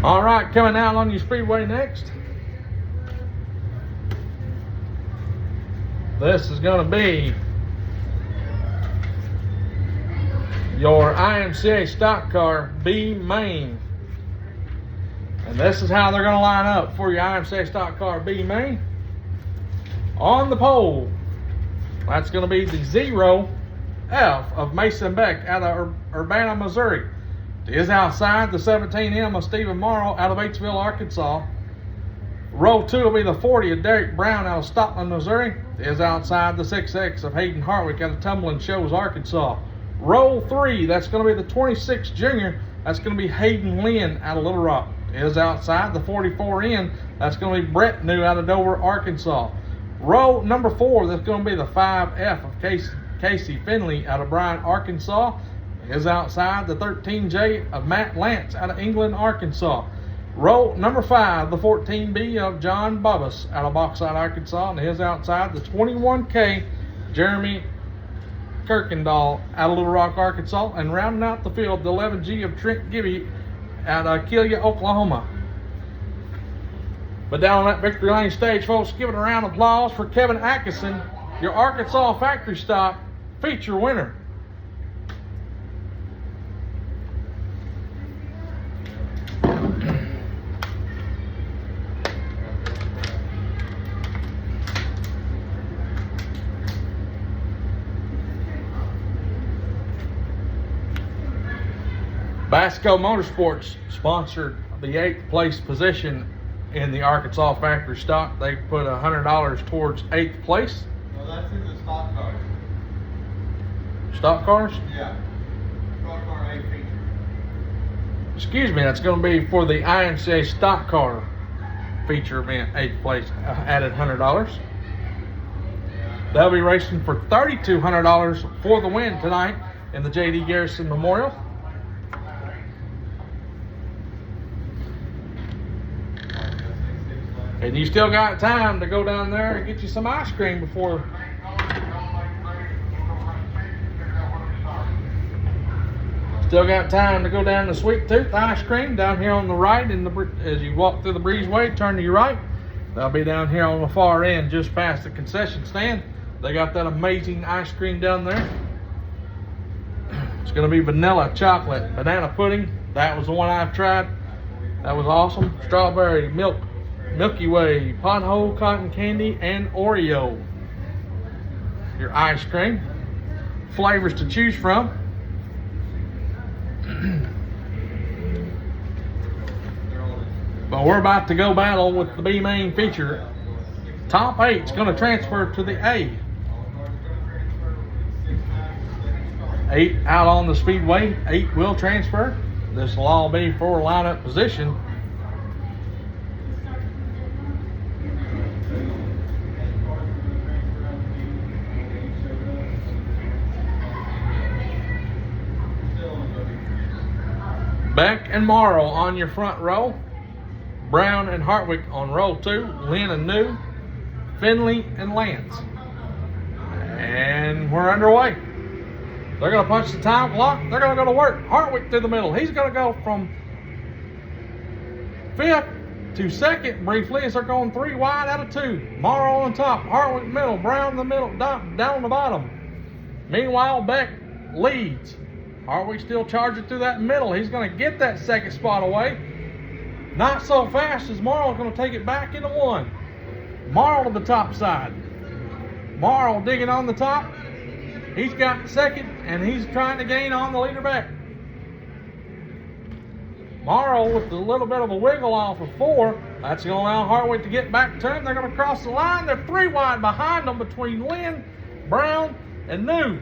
All right, coming out on your speedway next. This is going to be your IMCA stock car B main. And this is how they're going to line up for your IMCA stock car B main. On the pole, that's going to be the 0F of Mason Beck out of Urbana, Missouri. It is outside the 17M of Stephen Morrow out of Batesville, Arkansas. Row 2 will be the 40 of Derek Brown out of Stockton, Missouri. It is outside the 6X of Hayden Hartwick out of Tumbling Shoals, Arkansas. Row 3, that's going to be the 26 Junior. That's going to be Hayden Lynn out of Little Rock. It is outside the 44N. That's going to be Brett New out of Dover, Arkansas. Row number 4, that's going to be the 5F of Casey Finley out of Bryan, Arkansas. Is outside the 13J of Matt Lance out of England, Arkansas. Row number 5, the 14B of John Bubbas out of Bauxite, Arkansas, and is outside the 21K Jeremy Kirkendall out of Little Rock, Arkansas, and rounding out the field, the 11G of Trent Gibby out of Killia, Oklahoma. But down on that victory lane stage, folks, give it a round of applause for Kevin Atkinson, your Arkansas factory stock feature winner. Basco Motorsports sponsored the 8th place position in the Arkansas factory stock. They put $100 towards 8th place. Well, that's in the stock cars. Stock cars? Yeah. Stock car 8 feature. Excuse me, that's going to be for the IMCA stock car feature event, 8th place, added $100. They'll be racing for $3,200 for the win tonight in the J.D. Garrison Memorial. And you still got time to go down there and get you some ice cream before. Still got time to go down to Sweet Tooth Ice Cream down here on the right. As you walk through the breezeway, turn to your right. They'll be down here on the far end, just past the concession stand. They got that amazing ice cream down there. It's going to be vanilla, chocolate, banana pudding. That was the one I've tried. That was awesome. Strawberry, Milky Way, pothole, cotton candy, and Oreo. Your ice cream. Flavors to choose from. But we're about to go battle with the B main feature. Top 8 is going to transfer to the A. 8 out on the speedway. 8 will transfer. This will all be for lineup position. Beck and Morrow on your front row. Brown and Hartwick on row 2. Lynn and New. Finley and Lance. And we're underway. They're going to punch the time clock. They're going to go to work. Hartwick through the middle. He's going to go from 5th to 2nd briefly as they're going 3 wide out of 2. Morrow on top. Hartwick middle. Brown in the middle. Down on the bottom. Meanwhile, Beck leads. Hartwick still charging through that middle. He's going to get that 2nd spot away. Not so fast as Morrow's going to take it back into 1. Morrow to the top side. Morrow digging on the top. He's got 2nd, and he's trying to gain on the leader back. Morrow with a little bit of a wiggle off of 4. That's going to allow Hartwick to get back to him. They're going to cross the line. They're 3 wide behind them between Lynn, Brown, and New.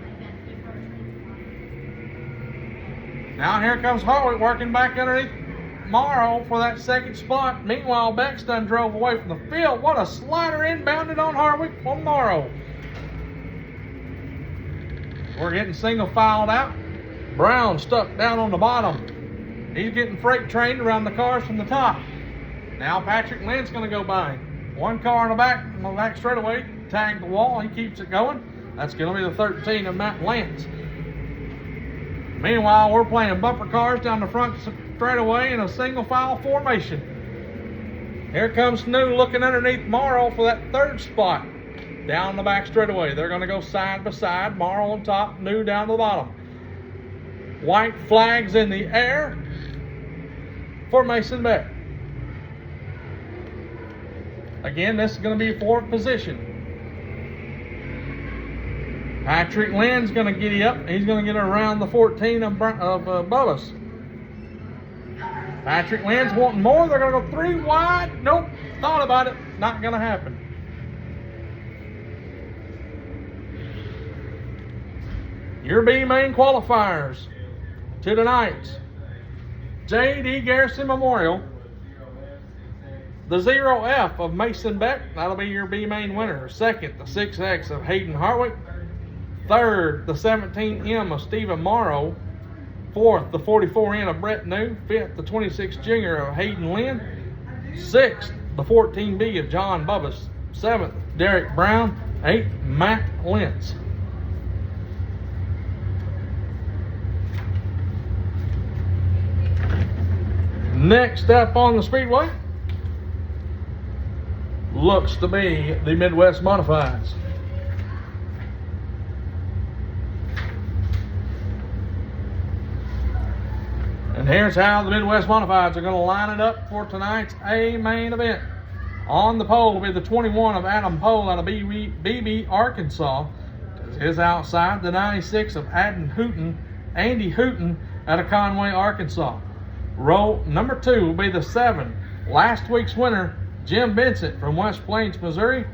Now here comes Hartwick working back underneath Morrow for that 2nd spot. Meanwhile, Beck's done drove away from the field. What a slider inbounded on Hartwick from Morrow. We're getting single filed out. Brown stuck down on the bottom. He's getting freight trained around the cars from the top. Now Patrick Lynn's going to go by. 1 car on the back straightaway. Tagged the wall. He keeps it going. That's going to be the 13 of Matt Lance. Meanwhile, we're playing bumper cars down the front straightaway in a single file formation. Here comes Snoo looking underneath Morrow for that third spot. Down the back straightaway. They're going to go side by side. Morrow on top, New down to the bottom. White flags in the air for Mason Beck. Again, this is going to be fourth position. Patrick Lynn's going to giddy up. He's going to get around the 14 of Bubba's. Patrick Lynn's wanting more. They're going to go 3 wide. Nope. Thought about it. Not going to happen. Your B main qualifiers to tonight. J.D. Garrison Memorial. The 0F of Mason Beck. That'll be your B main winner. Second, the 6X of Hayden Hartwick. Third, the 17M of Stephen Morrow. Fourth, the 44N of Brett New. Fifth, the 26 Junior of Hayden Lynn. Sixth, the 14B of John Bubbas. Seventh, Derek Brown. Eighth, Matt Lentz. Next up on the speedway looks to be the Midwest Modifieds. And here's how the Midwest Modifieds are going to line it up for tonight's A main event. On the pole will be the 21 of Adam Pohl out of BB, Arkansas. Is outside the 96 of Andy Hooten out of Conway, Arkansas. Row number 2 will be the 7, last week's winner, Jim Vincent from West Plains, Missouri.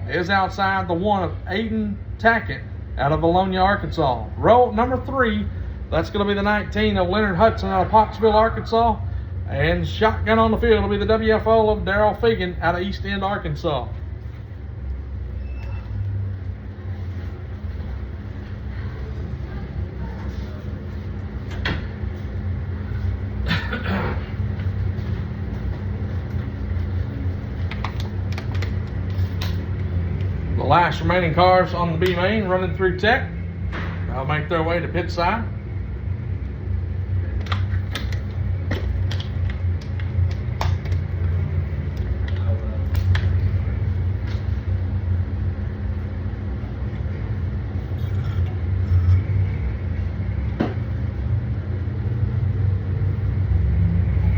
Is outside the 1 of Aiden Tackett out of Bologna, Arkansas. Row number 3, that's going to be the 19 of Leonard Hudson out of Pottsville, Arkansas. And shotgun on the field will be the WFO of Darrell Fegan out of East End, Arkansas. The last remaining cars on the B main running through tech. They'll make their way to pit side.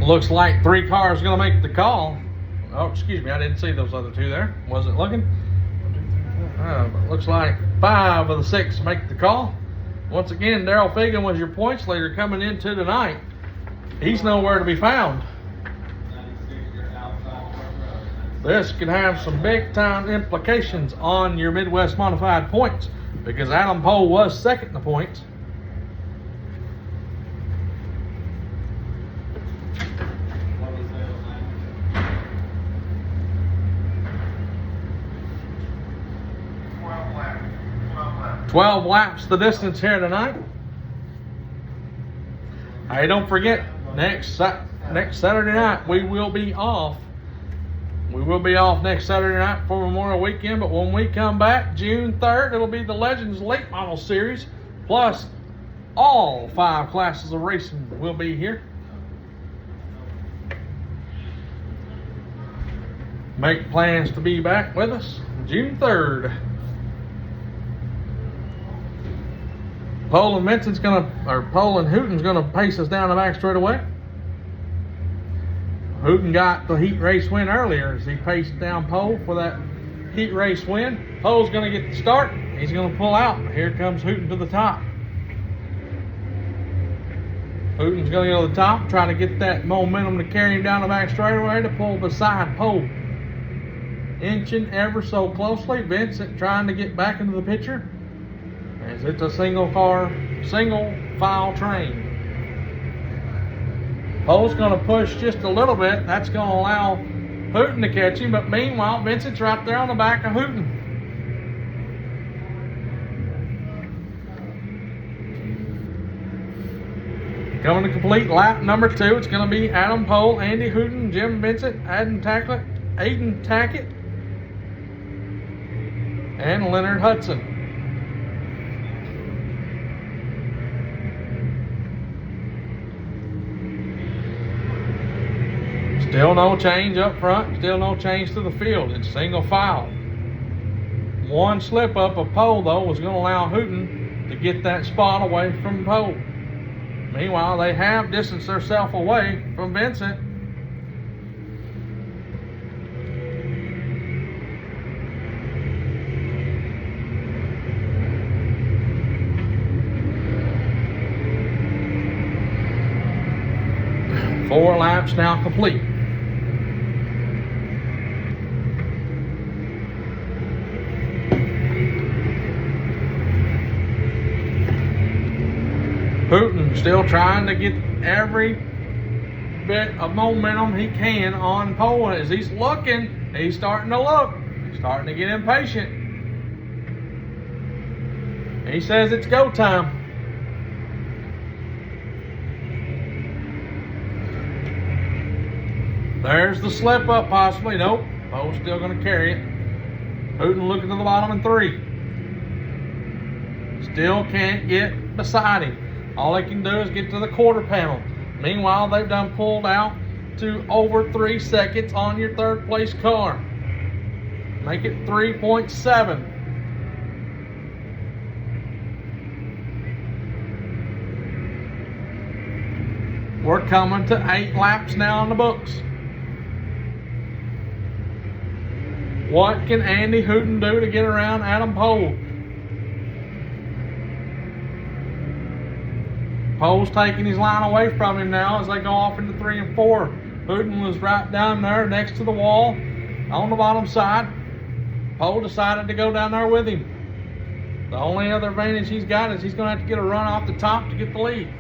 Looks like 3 cars are going to make the call. Oh, excuse me, I didn't see those other 2 there. Wasn't looking. Looks like 5 of the 6 make the call. Once again, Darrell Fegan was your points leader coming into tonight. He's nowhere to be found. This could have some big time implications on your Midwest Modified points because Adam Pohl was second in the points. $12 laps the distance here tonight. Hey, don't forget, next Saturday night we will be off. We will be off next Saturday night for Memorial Weekend, but when we come back, June 3rd, it'll be the Legends Late Model Series, plus all 5 classes of racing will be here. Make plans to be back with us June 3rd. Pohl and Hooten's gonna pace us down the back straight away. Hooten got the heat race win earlier as he paced down Pohl for that heat race win. Pohl's gonna get the start. He's gonna pull out. Here comes Hooten to the top. Hooten's gonna go to the top, try to get that momentum to carry him down the back straightaway to pull beside Pohl. Inching ever so closely. Vincent trying to get back into the picture, as it's a single file train. Pohl's going to push just a little bit. That's going to allow Hooten to catch him, but meanwhile, Vincent's right there on the back of Hooten. Coming to complete lap number 2, it's going to be Adam Pohl, Andy Hooten, Jim Vincent, Aiden Tackett, and Leonard Hudson. Still no change up front, still no change to the field. It's single file. One slip up of pole though was going to allow Hooten to get that spot away from pole. Meanwhile, they have distanced themselves away from Vincent. Four laps now complete. Hooten still trying to get every bit of momentum he can on pole. As he's looking, he's starting to look. He's starting to get impatient. He says it's go time. There's the slip up possibly. Nope. Pole's still going to carry it. Hooten looking to the bottom in 3. Still can't get beside him. All they can do is get to the quarter panel. Meanwhile, they've done pulled out to over 3 seconds on your third place car. Make it 3.7. We're coming to 8 laps now on the books. What can Andy Hooten do to get around Adam Pole? Pole's taking his line away from him now as they go off into 3 and 4. Hooten was right down there next to the wall on the bottom side. Pole decided to go down there with him. The only other advantage he's got is he's going to have to get a run off the top to get the lead.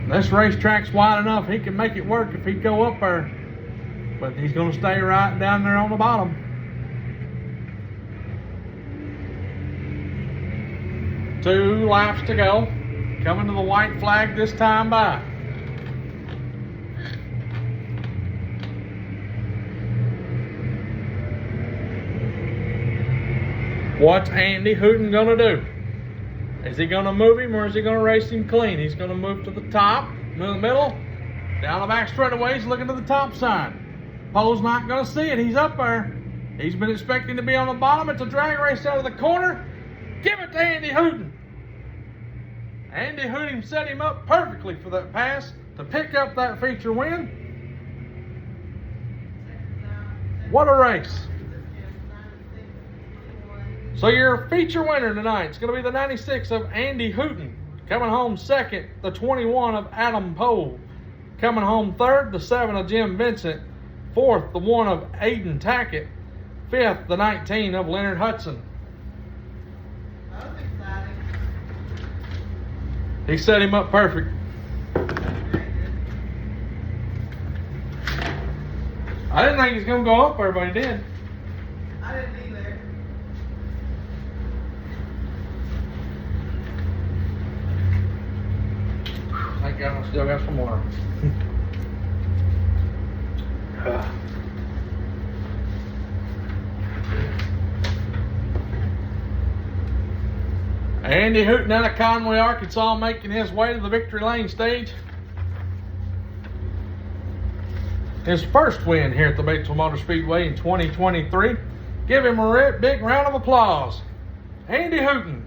This racetrack's wide enough, he can make it work if he'd go up there. But he's going to stay right down there on the bottom. Two laps to go. Coming to the white flag this time by. What's Andy Hooten going to do? Is he going to move him or is he going to race him clean? He's going to move to the top, in the middle, down the back straightaway. He's looking to the top side. Pole's not going to see it. He's up there. He's been expecting to be on the bottom. It's a drag race out of the corner. Give it to Andy Hooten. Andy Hooten set him up perfectly for that pass to pick up that feature win. What a race. So your feature winner tonight is going to be the 96 of Andy Hooten. Coming home second, the 21 of Adam Pole. Coming home third, the 7 of Jim Vincent. Fourth, the 1 of Aiden Tackett. Fifth, the 19 of Leonard Hudson. That was exciting. He set him up perfect. I didn't think he was going to go up there, but he did. I didn't either. Thank God I still got some water. Andy Hooten out of Conway, Arkansas, making his way to the victory lane stage. His first win here at the Batesville Motor Speedway in 2023. Give him a big round of applause. Andy Hooten.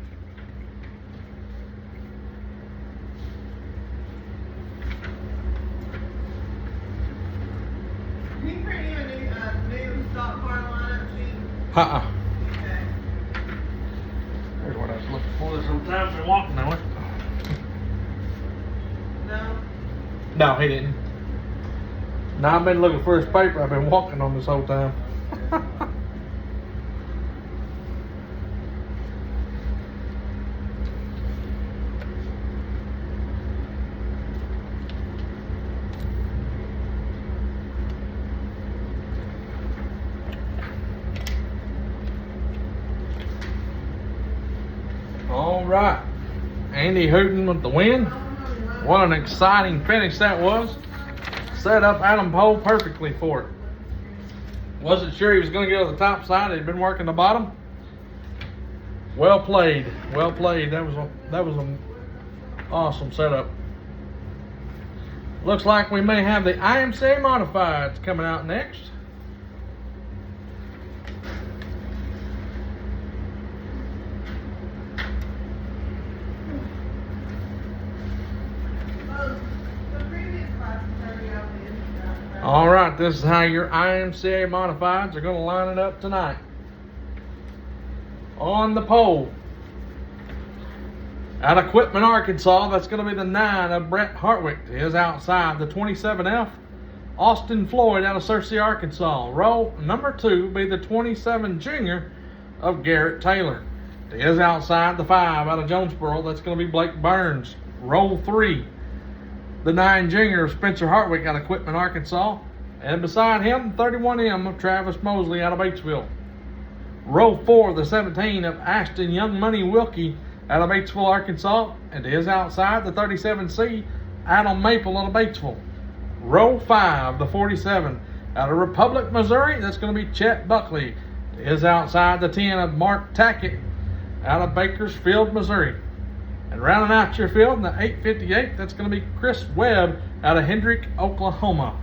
Can you print him a new stock car lineup sheet? Uh-uh. Okay. There's what I was looking for. There's some times they're walking that way. No? No, he didn't. No, I've been looking for his paper. I've been walking on this whole time. All right. Andy Hooten with the win. What an exciting finish that was. Set up Adam Pole perfectly for it. Wasn't sure he was going to get to the top side. He'd been working the bottom. Well played. Well played. That was an awesome setup. Looks like we may have the IMCA Modifieds coming out next. The previous class is already out there. All right, this is how your IMCA Modifieds are going to line it up tonight. On the pole, out of Quitman, Arkansas, that's going to be the 9 of Brett Hartwick. Is outside the 27F, Austin Floyd out of Searcy, Arkansas. Row number 2 be the 27 Junior of Garrett Taylor. Is outside the 5 out of Jonesboro. That's going to be Blake Burns. Row 3, the 9 Junior of Spencer Hartwick out of Quitman, Arkansas. And beside him, 31M of Travis Mosley out of Batesville. Row 4, the 17 of Ashton Young Money Wilkie out of Batesville, Arkansas. And is outside the 37C, Adam Maple out of Batesville. Row 5, the 47 out of Republic, Missouri. That's going to be Chet Buckley. Is outside the 10 of Mark Tackett out of Bakersfield, Missouri. And rounding out your field in the 858, that's going to be Chris Webb out of Hendrick, Oklahoma.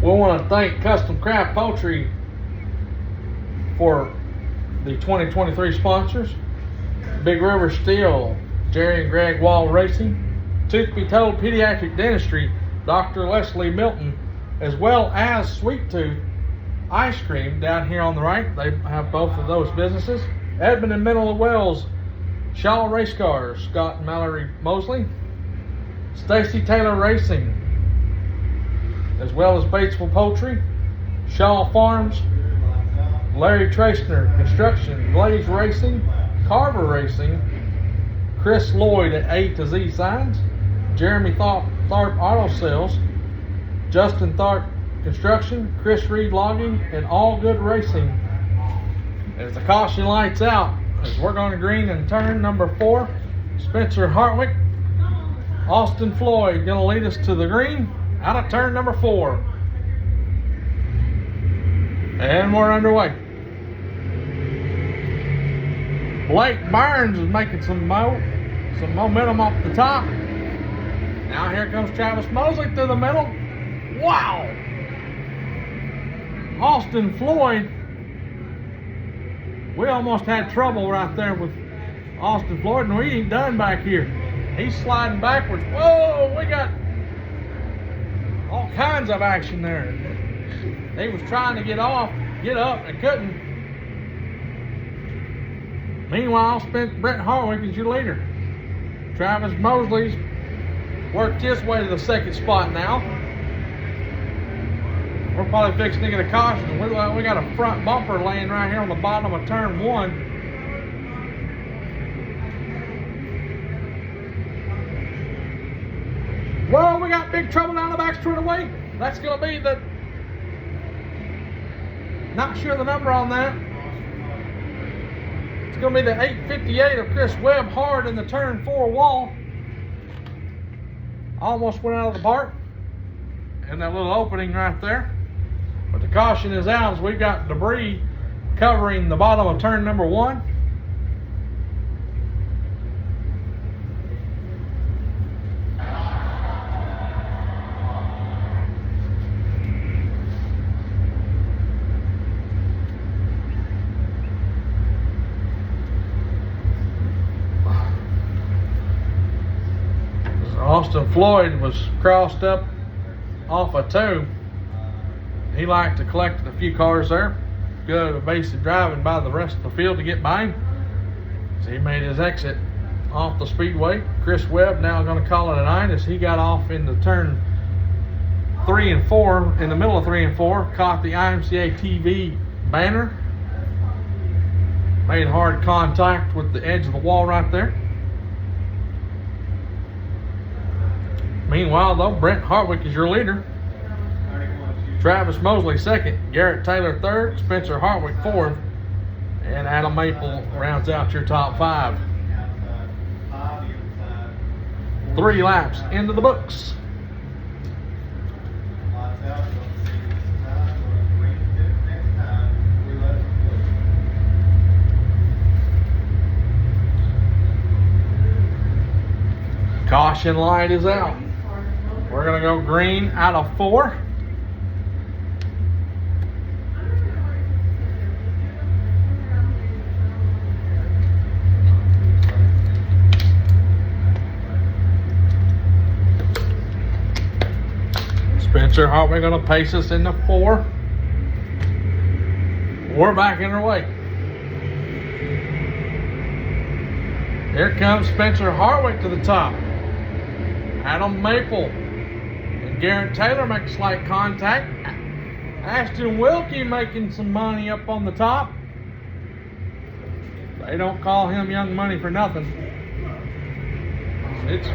We want to thank Custom Craft Poultry for the 2023 sponsors. Big River Steel, Jerry and Greg Wall Racing, Tooth Be Told Pediatric Dentistry, Dr. Leslie Milton, as well as Sweet Tooth Ice Cream down here on the right. They have both of those businesses. Edmond and Middle of Wells, Shaw Race Cars, Scott and Mallory Mosley, Stacy Taylor Racing, as well as Batesville Poultry, Shaw Farms, Larry Tracner Construction, Blaze Racing, Carver Racing, Chris Lloyd at A to Z Signs, Jeremy Tharp Auto Sales, Justin Tharp Construction, Chris Reed Logging, and All Good Racing. As the caution lights out, as we're going to green in turn number 4, Spencer Hartwick, Austin Floyd going to lead us to the green out of turn number 4. And we're underway. Blake Burns is making some momentum off the top. Now here comes Travis Mosley through the middle. Wow! Austin Floyd. We almost had trouble right there with Austin Floyd, and we ain't done back here. He's sliding backwards. Whoa, we got all kinds of action there. He was trying to get up, and couldn't. Meanwhile, Brett Hartwick is your leader. Travis Mosley's worked his way to the second spot now. We're probably fixing to get a caution. We got a front bumper laying right here on the bottom of turn 1. Well, we got big trouble down the back straightaway. That's going to be the, not sure the number on that. It's going to be the 858 of Chris Webb hard in the turn 4 wall. Almost went out of the park in that little opening right there. But the caution is out as we've got debris covering the bottom of turn number 1. Austin Floyd was crossed up off a 2. He liked to collect a few cars there. Good evasive driving by the rest of the field to get by him. So he made his exit off the speedway. Chris Webb now going to call it a 9 as he got off into turn 3 3 and 4, in the middle of 3 and 4, caught the IMCA TV banner. Made hard contact with the edge of the wall right there. Meanwhile, though, Brett Hartwick is your leader. Travis Mosley second, Garrett Taylor third, Spencer Hartwick fourth, and Adam Maple rounds out your top 5. 3 laps into the books. Caution light is out. We're gonna go green out of 4. Spencer Hartwick gonna pace us into 4. We're back in our way. Here comes Spencer Hartwick to the top. Adam Maple and Garrett Taylor make slight contact. Ashton Wilkie making some money up on the top. They don't call him Young Money for nothing. It's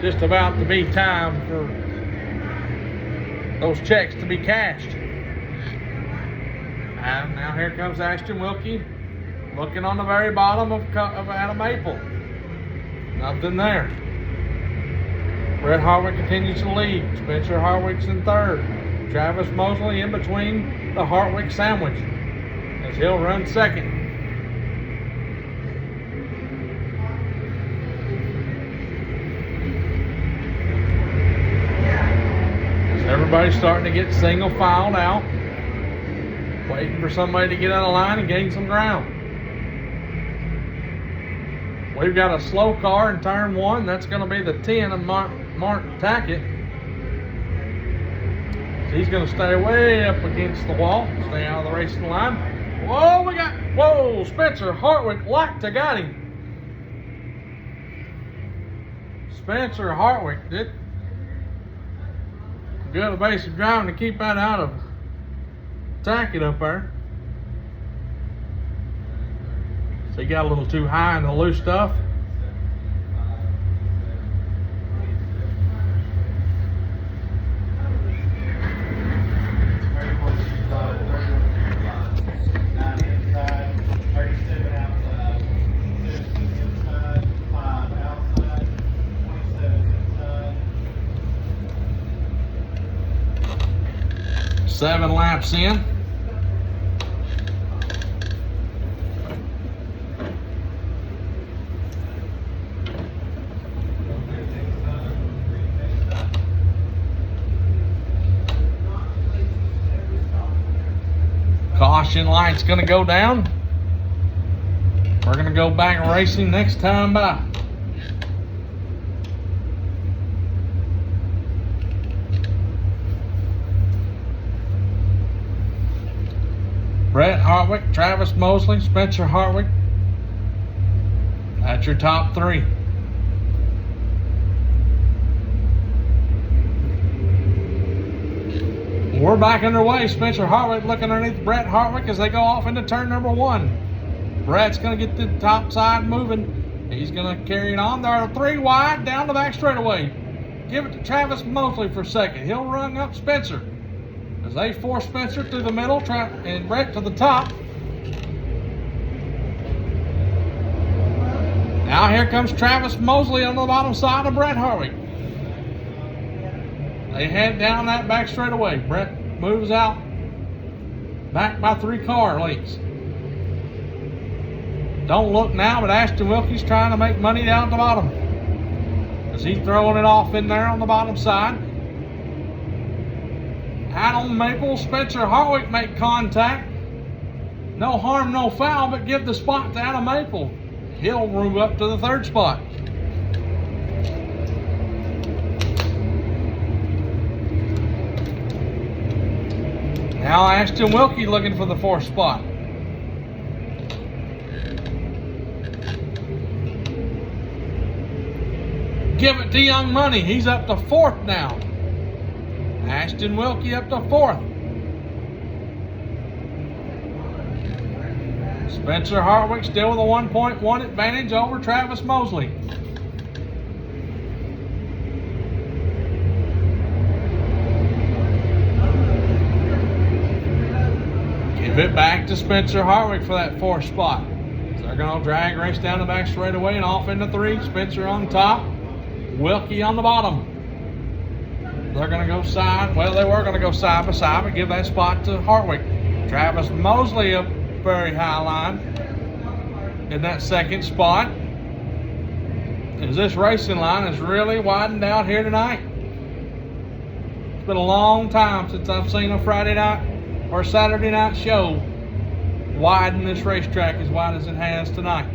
just about to be time for those checks to be cashed. And now here comes Ashton Wilkie, looking on the very bottom of Adam Maple. Nothing there. Brett Hartwick continues to lead. Spencer Hartwick's in third. Travis Mosley in between the Hartwick sandwich as he'll run second. Everybody's starting to get single filed out, waiting for somebody to get out of line and gain some ground. We've got a slow car in turn 1. That's going to be the 10 of Mark Tackett. He's going to stay way up against the wall, stay out of the racing line. Whoa, Spencer Hartwick like to got him. Spencer Hartwick did good evasive driving to keep that out of Tackett up there. So he got a little too high in the loose stuff. Seven laps in. Caution light's gonna go down. We're gonna go back racing next time by. Brett Hartwick, Travis Mosley, Spencer Hartwick. That's your top 3. We're back underway. Spencer Hartwick looking underneath Brett Hartwick as they go off into turn number 1. Brett's going to get the top side moving. He's going to carry it on. There are 3 wide down the back straightaway. Give it to Travis Mosley for second. He'll run up Spencer as they force Spencer through the middle and Brett to the top. Now here comes Travis Mosley on the bottom side of Brett Hartwick. They head down that back straightaway. Brett moves out back by 3 car lengths. Don't look now, but Ashton Wilkie's trying to make money down at the bottom as he's throwing it off in there on the bottom side. Adam Maple, Spencer Hartwick make contact. No harm, no foul, but give the spot to Adam Maple. He'll move up to the 3rd spot. Now Ashton Wilkie looking for the 4th spot. Give it to Young Money. He's up to 4th now. Ashton Wilkie up to 4th. Spencer Hartwick still with a 1.1 advantage over Travis Mosley. Give it back to Spencer Hartwick for that 4th spot. So they're going to drag race down the back straightaway and off into 3. Spencer on top, Wilkie on the bottom. They're going to go side. Well, they were going to go side by side, but give that spot to Hartwick. Travis Mosley up very high line in that 2nd spot. As this racing line has really widened out here tonight. It's been a long time since I've seen a Friday night or Saturday night show widen this racetrack as wide as it has tonight.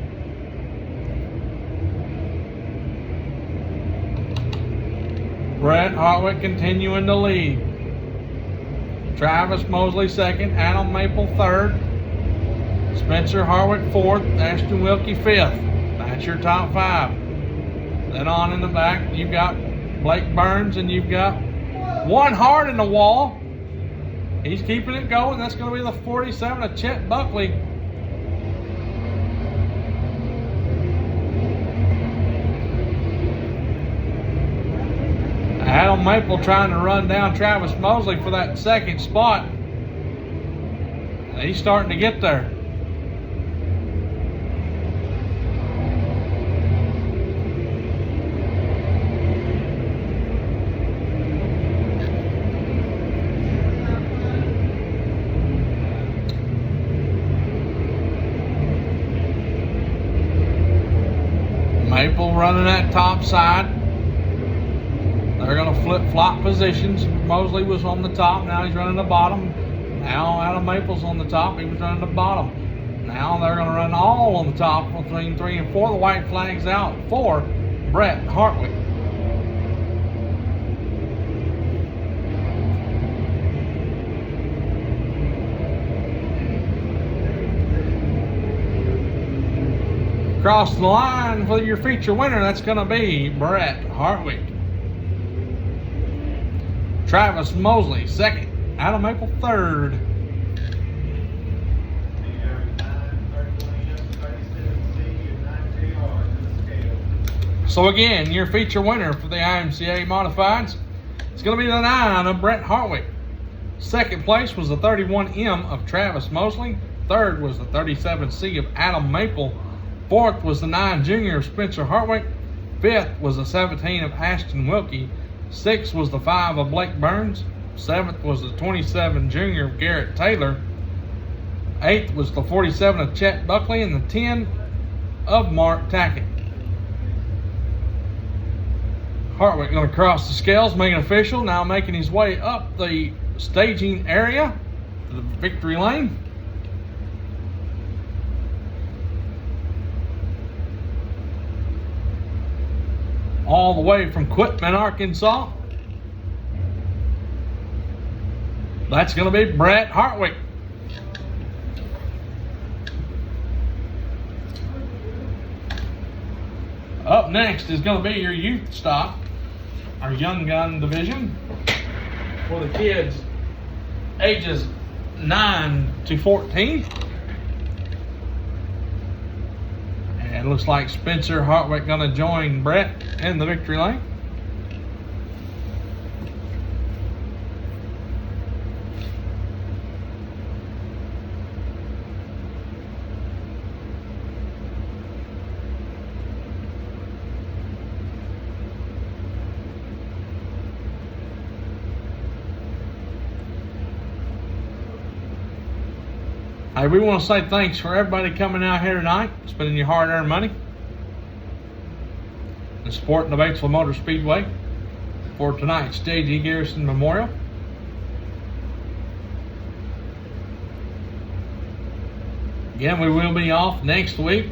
Brett Hartwick continuing to lead. Travis Mosley 2nd, Adam Maple 3rd, Spencer Hartwick 4th, Ashton Wilkie 5th. That's your top 5. Then on in the back, you've got Blake Burns and you've got one hard in the wall. He's keeping it going. That's going to be the 47 of Chet Buckley. Adam Maple trying to run down Travis Mosley for that 2nd spot. He's starting to get there. Maple running that top side. They're going to flip-flop positions. Mosley was on the top. Now he's running the bottom. Now Adam Maple's on the top. He was running the bottom. Now they're going to run all on the top between 3 and 4. The white flag's out for Brett Hartwick. Across the line for your feature winner, that's going to be Brett Hartwick. Travis Mosley 2nd, Adam Maple 3rd. So again, your feature winner for the IMCA Modifieds is going to be the 9 of Brett Hartwick. 2nd place was the 31M of Travis Mosley. 3rd was the 37C of Adam Maple. 4th was the 9 Junior of Spencer Hartwick. 5th was the 17 of Ashton Wilkie. 6th was the 5 of Blake Burns. 7th was the 27 Junior of Garrett Taylor. 8th was the 47 of Chet Buckley and the 10 of Mark Tackett. Hartwick going to cross the scales, make it official. Now making his way up the staging area to the victory lane. All the way from Quitman, Arkansas. That's going to be Brett Hartwick. Up next is going to be your youth stock, our young gun division, for the kids ages 9 to 14. And it looks like Spencer Hartwick going to join Brett in the victory lane. Hey, we want to say thanks for everybody coming out here tonight, spending your hard-earned money, and supporting the Batesville Motor Speedway for tonight's J.G. Garrison Memorial. Again, we will be off next week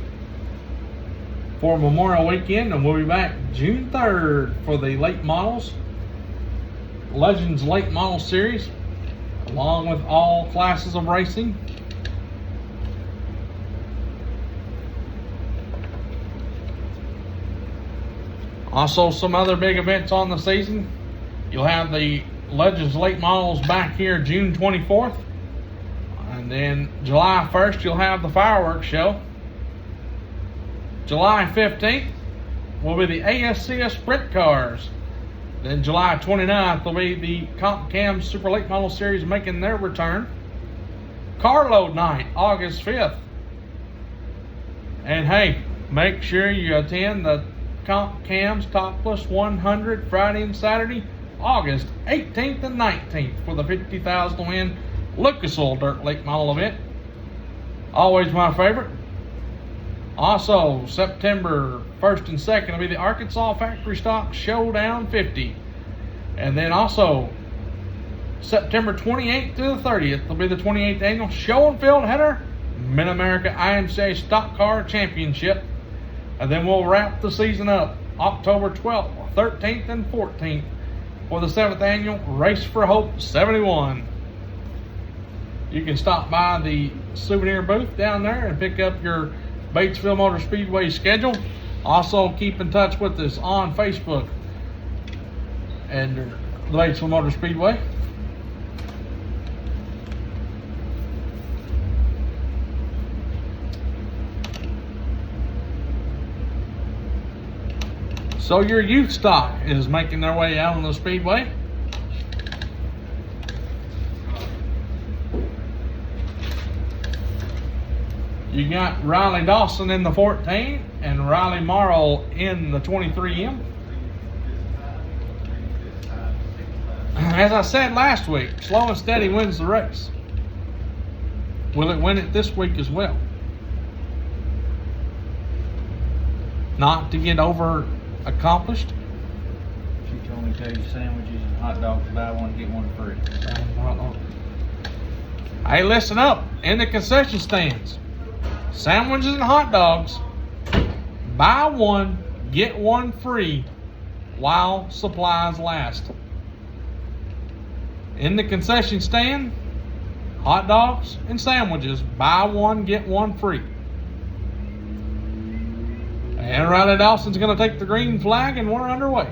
for Memorial Weekend, and we'll be back June 3rd for the Late Models, Legends Late Model Series, along with all classes of racing. Also, some other big events on the season. You'll have the Legends Late Models back here June 24th. And then July 1st, you'll have the fireworks show. July 15th will be the ASCS Sprint Cars. Then July 29th will be the Comp Cam Super Late Model Series making their return. Carload Night, August 5th. And hey, make sure you attend the Comp Cam's Topless 100 Friday and Saturday, August 18th and 19th for the 50,000 to win Lucas Oil Dirt Late Model event. Always my favorite. Also, September 1st and 2nd will be the Arkansas Factory Stock Showdown 50. And then also, September 28th to the 30th will be the 28th Annual Show and Field Header Mid-America IMCA Stock Car Championship. And then we'll wrap the season up October 12th, 13th, and 14th for the 7th Annual Race for Hope 71. You can stop by the souvenir booth down there and pick up your Batesville Motor Speedway schedule. Also, keep in touch with us on Facebook and the Batesville Motor Speedway. So your youth stock is making their way out on the speedway. You got Riley Dawson in the 14 and Riley Morrow in the 23M. As I said last week, slow and steady wins the race. Will it win it this week as well? Not to get over accomplished. She told me to tell you sandwiches and hot dogs, buy one, get one free. Hey, listen up. In the concession stands, sandwiches and hot dogs, buy one, get one free while supplies last. In the concession stand, hot dogs and sandwiches, buy one, get one free. And Riley Dawson's going to take the green flag, and we're underway.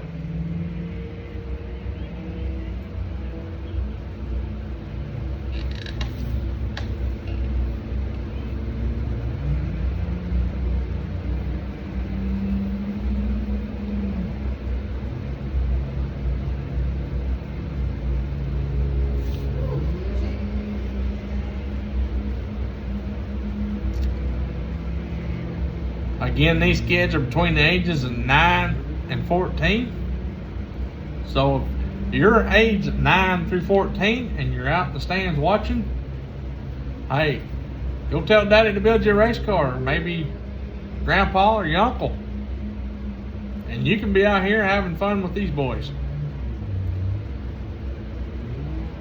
Again, these kids are between the ages of 9 and 14. So if you're age 9 through 14 and you're out in the stands watching, hey, go tell Daddy to build you a race car, or maybe Grandpa or your uncle. And you can be out here having fun with these boys.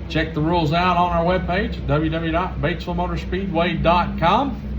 Check the rules out on our webpage, www.batesvillemotorspeedway.com.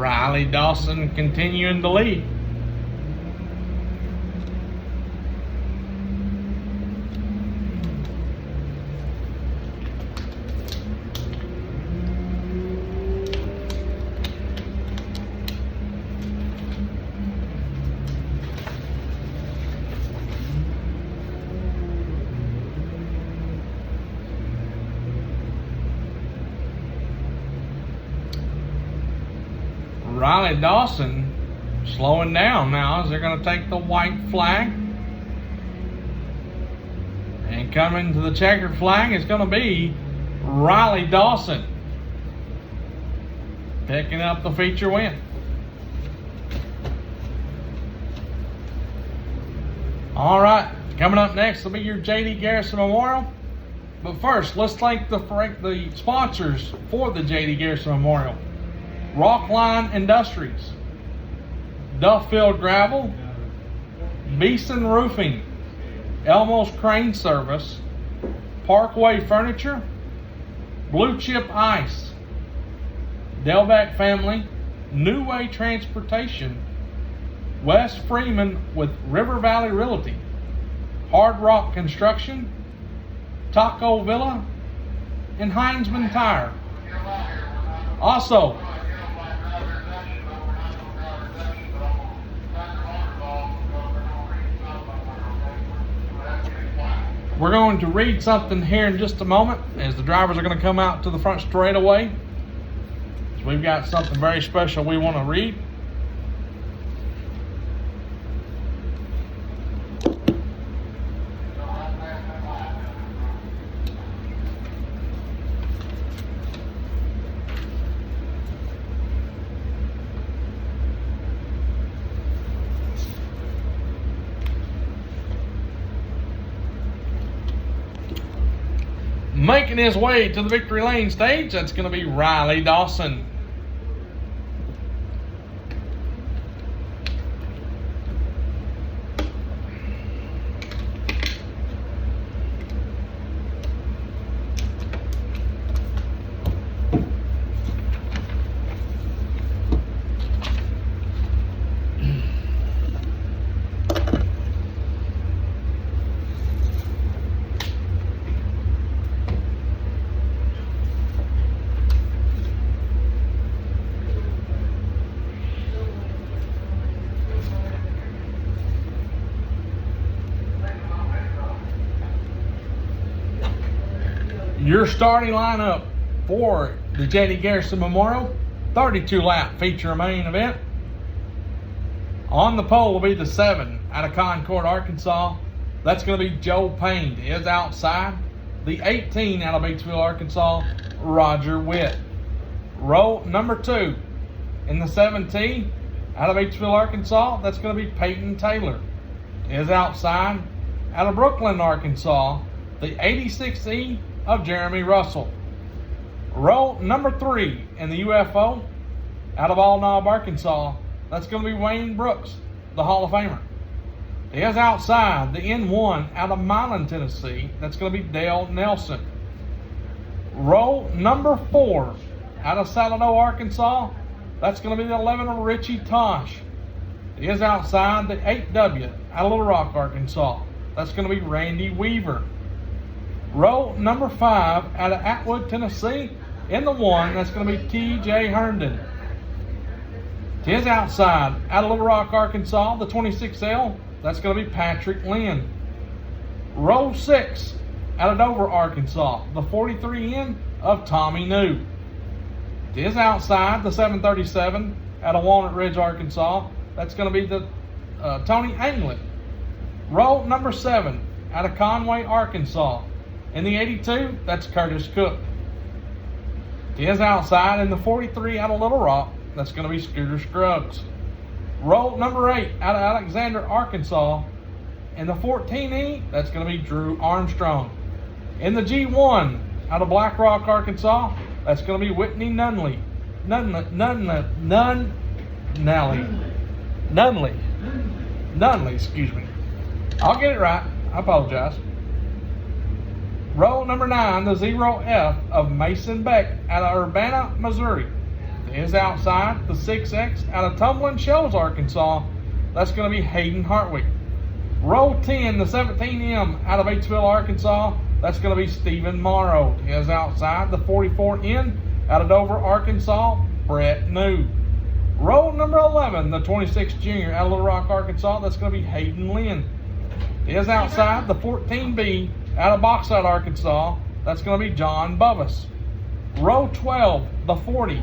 Riley Dawson continuing to lead. Riley Dawson slowing down now as they're going to take the white flag. And coming to the checkered flag is going to be Riley Dawson, picking up the feature win. All right, coming up next will be your J.D. Garrison Memorial. But first, let's thank the sponsors for the J.D. Garrison Memorial. Rockline Industries, Duffield Gravel, Beeson Roofing, Elmo's Crane Service, Parkway Furniture, Blue Chip Ice, Delvac Family, New Way Transportation, West Freeman with River Valley Realty, Hard Rock Construction, Taco Villa, and Heinzman Tire. Also, we're going to read something here in just a moment as the drivers are going to come out to the front straightaway. So we've got something very special we want to read. Making his way to the Victory Lane stage, that's going to be Riley Dawson. Your starting lineup for the J.D. Garrison Memorial 32 lap feature main event. On the pole will be the 7 out of Concord, Arkansas. That's going to be Joe Payne. Is outside. The 18 out of Batesville, Arkansas, Roger Witt. Row number 2 in the 7T out of Batesville, Arkansas. That's going to be Peyton Taylor. Is outside. Out of Brooklyn, Arkansas, the 86E of Jeremy Russell. Row number 3 in the UFO out of Bald Knob, Arkansas. That's going to be Wayne Brooks, the Hall of Famer. He is outside the N1 out of Milan, Tennessee. That's going to be Dale Nelson. Row number 4 out of Salado, Arkansas. That's going to be the 11 of Richie Tosh. He is outside the 8W out of Little Rock, Arkansas. That's going to be Randy Weaver. Row number 5 out of Atwood, Tennessee. In the 1, that's going to be T.J. Herndon. His outside out of Little Rock, Arkansas, the 26L. That's going to be Patrick Lynn. Row 6 out of Dover, Arkansas, the 43N of Tommy New. His outside, the 737 out of Walnut Ridge, Arkansas. That's going to be the Tony Anglin. Row number 7 out of Conway, Arkansas. In the 82, that's Curtis Cook. He is outside in the 43 out of Little Rock. That's going to be Scooter Scruggs. Row number 8 out of Alexander, Arkansas. In the 14E, that's going to be Drew Armstrong. In the G1 out of Black Rock, Arkansas, that's going to be Whitney Nunley. Nunley, excuse me. I'll get it right. I apologize. Row number 9, the 0F of Mason Beck out of Urbana, Missouri. Is outside the 6X out of Tumbling Shoals, Arkansas. That's going to be Hayden Hartwick. Row 10, the 17M out of Batesville, Arkansas. That's going to be Stephen Morrow. Is outside the 44N out of Dover, Arkansas, Brett New. Row number 11, the 26 Junior out of Little Rock, Arkansas. That's going to be Hayden Lynn. Is outside the 14B out of Bauxite, Arkansas. That's going to be John Bubvis. Row 12, the 40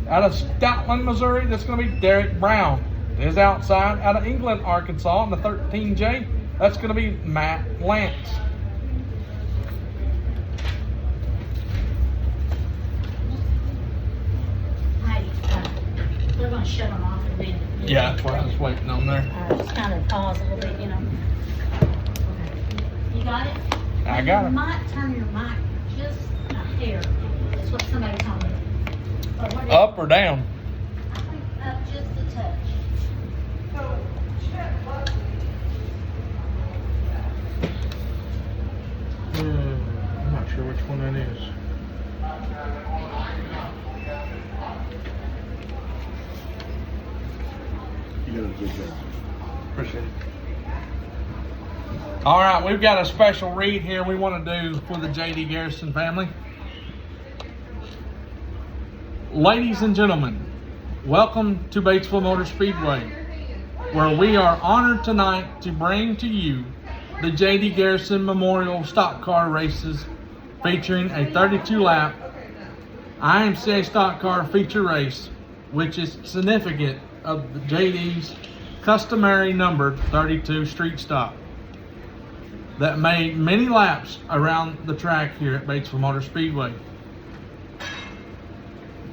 out of Stoutland, Missouri. That's going to be Derek Brown. Is outside out of England, Arkansas, in the 13J. That's going to be Matt Lance. They're going to shut them off in a minute. Yeah, that's what I was waiting on there. Just kind of pause a little bit, you know. You got it? I got You it. might turn your mic just a hair. That's what somebody told me. But what Up or down? I think up just a touch. So, check what one that is. You did a good job. Appreciate it. All right, we've got a special read here we want to do for the J.D. Garrison family. Ladies and gentlemen, welcome to Batesville Motor Speedway, where we are honored tonight to bring to you the J.D. Garrison Memorial Stock Car Races, featuring a 32-lap IMCA Stock Car feature race, which is significant of the J.D.'s customary numbered 32 street stock that made many laps around the track here at Batesville Motor Speedway.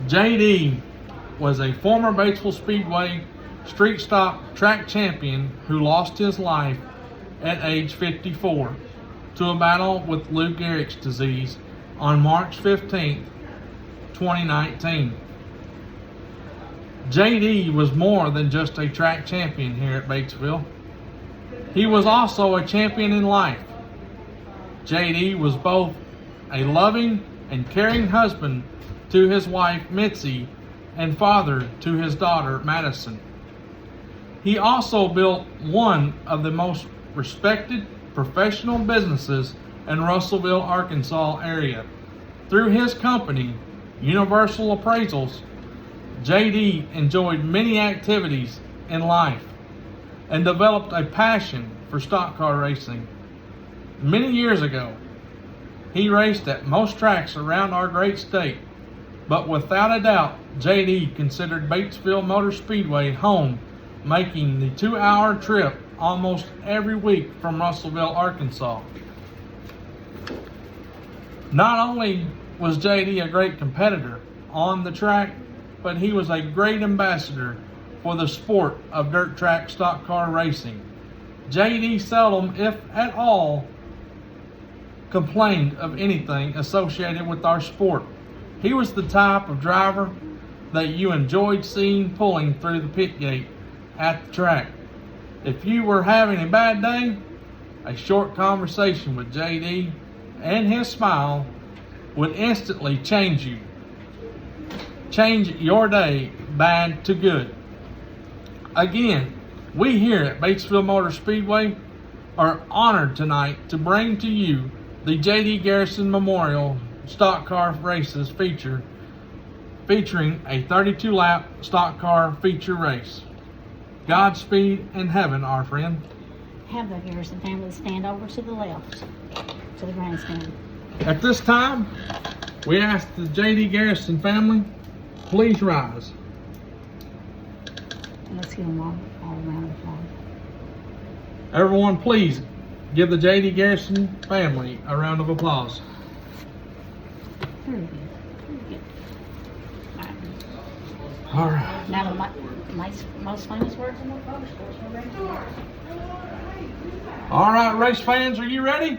J.D. was a former Batesville Speedway street stock track champion who lost his life at age 54 to a battle with Lou Gehrig's disease on March 15, 2019. J.D. was more than just a track champion here at Batesville. He was also a champion in life. J.D. was both a loving and caring husband to his wife Mitzi and father to his daughter Madison. He also built one of the most respected professional businesses in Russellville, Arkansas area. Through his company, Universal Appraisals, J.D. enjoyed many activities in life and developed a passion for stock car racing. Many years ago, he raced at most tracks around our great state, but without a doubt, J.D. considered Batesville Motor Speedway home, making the 2-hour trip almost every week from Russellville, Arkansas. Not only was J.D. a great competitor on the track, but he was a great ambassador for the sport of dirt track stock car racing. J.D. seldom, if at all, complained of anything associated with our sport. He was the type of driver that you enjoyed seeing pulling through the pit gate at the track. If you were having a bad day, a short conversation with J.D. and his smile would instantly change your day bad to good. Again, we here at Batesville Motor Speedway are honored tonight to bring to you the J.D. Garrison Memorial Stock Car Races featuring a 32-lap stock car feature race. Godspeed in heaven, our friend. Have the Garrison family stand over to the left, to the grandstand. At this time, we ask the J.D. Garrison family, please rise. And let's give them all around the applause. Everyone, please give the J.D. Garrison family a round of applause. Very good. Very good. All right. Now the most famous words in the motorsports. We're ready to go. All right, race fans, are you ready?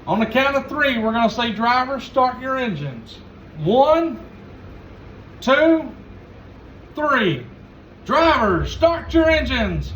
On the count of 3, we're going to say, drivers, start your engines. 1, 2, 3. Drivers, start your engines.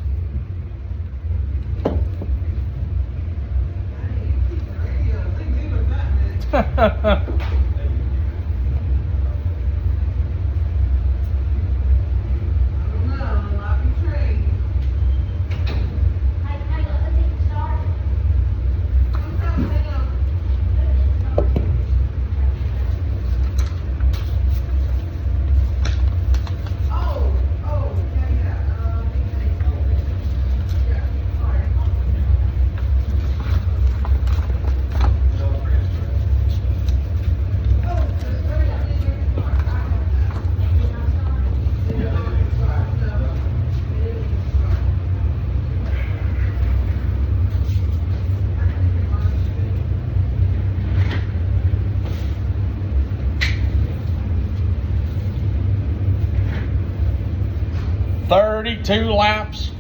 Two laps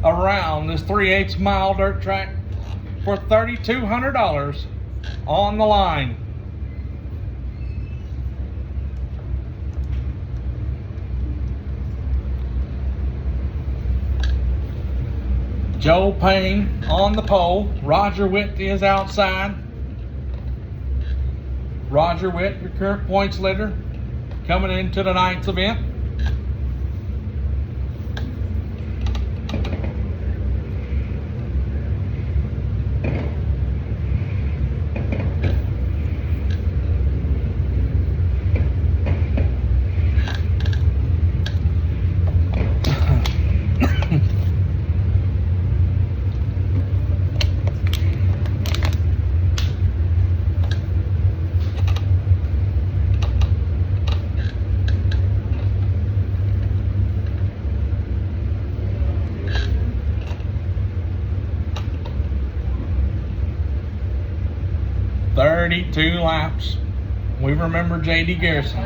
around this 3/8 mile dirt track for $3,200 on the line. Joe Payne on the pole. Roger Witt is outside. Roger Witt, your current points leader, coming into tonight's event. Two laps. We remember J.D. Garrison.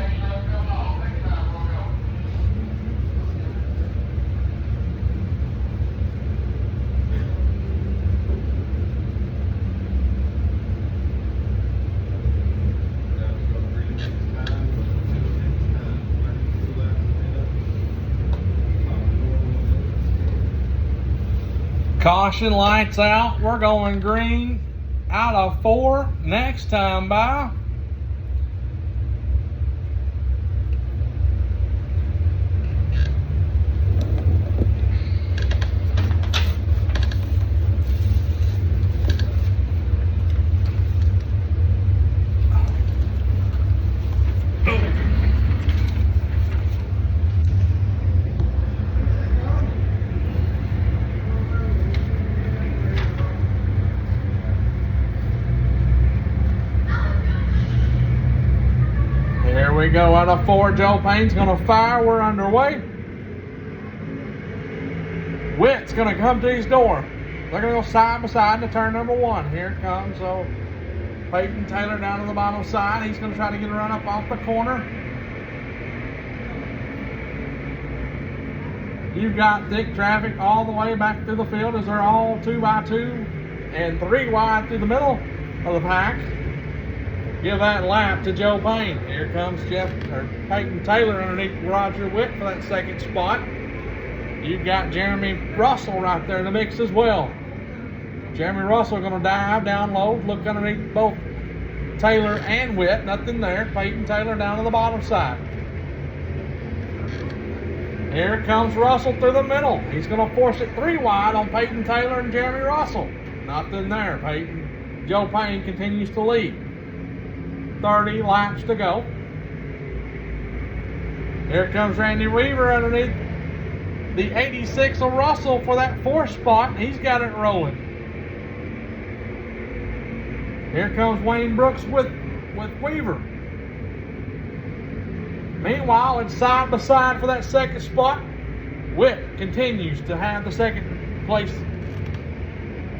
Caution lights out. We're going green. Out of 4 next time by. We go out of 4. Joe Payne's gonna fire. We're underway. Witt's gonna come to his door. They're gonna go side by side to turn number 1. Here it comes. So Peyton Taylor down to the bottom side. He's gonna try to get a run up off the corner. You've got thick traffic all the way back through the field as they're all 2 by 2 and 3 wide through the middle of the pack. Give that lap to Joe Payne. Here comes Peyton Taylor underneath Roger Witt for that second spot. You've got Jeremy Russell right there in the mix as well. Jeremy Russell going to dive down low, look underneath both Taylor and Witt. Nothing there. Peyton Taylor down to the bottom side. Here comes Russell through the middle. He's going to force it 3 wide on Peyton Taylor and Jeremy Russell. Nothing there. Joe Payne continues to lead. 30 laps to go. Here comes Randy Weaver underneath the 86 of Russell for that 4th spot. He's got it rolling. Here comes Wayne Brooks with Weaver. Meanwhile, it's side by side for that 2nd spot. Witt continues to have the 2nd place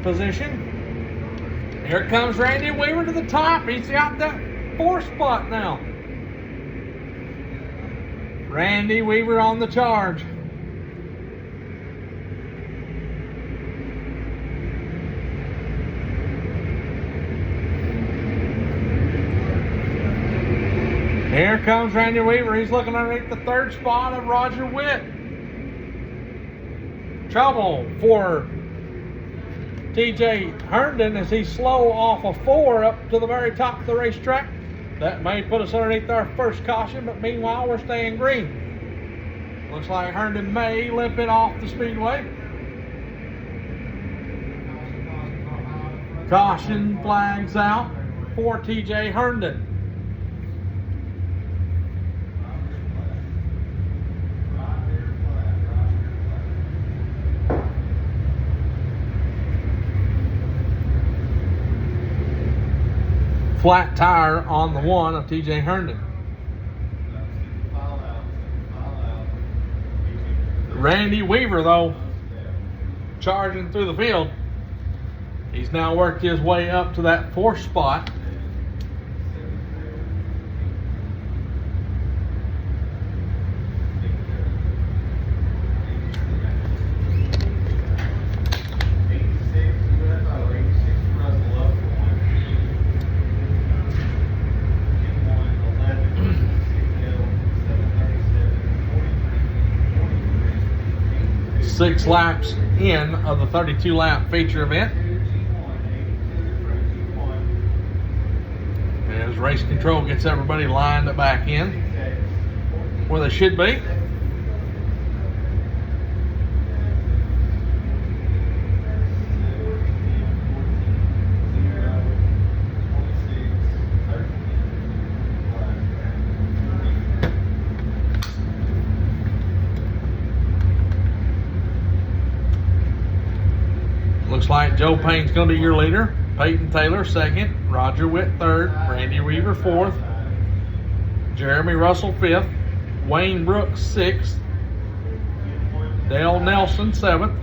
position. Here comes Randy Weaver to the top. He's got that 4th spot now. Randy Weaver on the charge. Here comes Randy Weaver. He's looking underneath the 3rd spot of Roger Witt. Trouble for TJ Herndon as he's slow off a 4 up to the very top of the racetrack. That may put us underneath our 1st caution, but meanwhile we're staying green. Looks like Herndon may limp it off the speedway. Caution flags out for TJ Herndon. Flat tire on the 1 of TJ Herndon. Randy Weaver, though, charging through the field. He's now worked his way up to that 4th spot. 6 laps in of the 32 lap feature event. As race control gets everybody lined back in where they should be. Looks like Joe Payne's going to be your leader. Peyton Taylor second, Roger Witt third, Randy Weaver fourth, Jeremy Russell fifth, Wayne Brooks sixth, Dale Nelson seventh,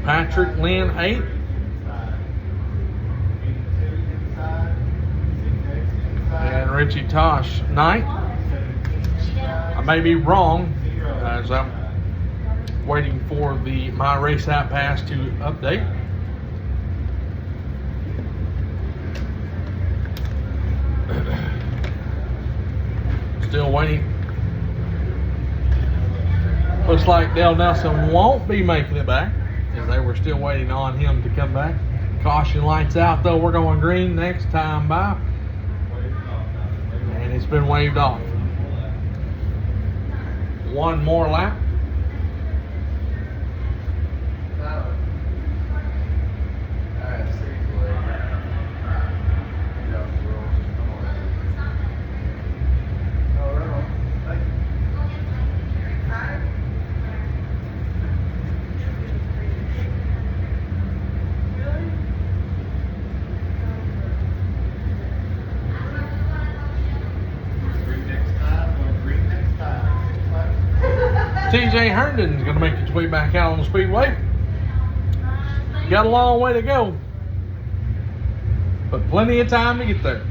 Patrick Lynn eighth, and Richie Tosh ninth. I may be wrong as I'm waiting for the My Race App Pass to update. Still waiting. Looks like Dale Nelson won't be making it back, as they were still waiting on him to come back. Caution lights out though, we're going green next time by. And it's been waved off. One more lap. TJ Herndon's going to make his way back out on the speedway. Got a long way to go, but plenty of time to get there.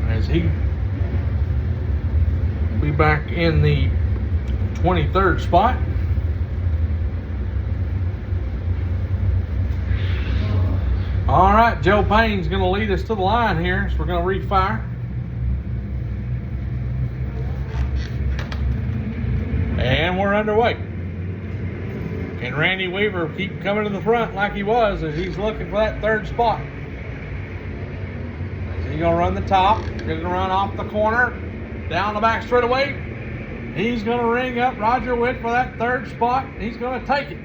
As he will be back in the 23rd spot. All right, Joe Payne's going to lead us to the line here, so we're going to refire. And we're underway. Can Randy Weaver keep coming to the front like he was as he's looking for that 3rd spot? Is he gonna run the top? Gonna run off the corner, down the back straightaway? He's gonna ring up Roger Witt for that 3rd spot. He's gonna take it.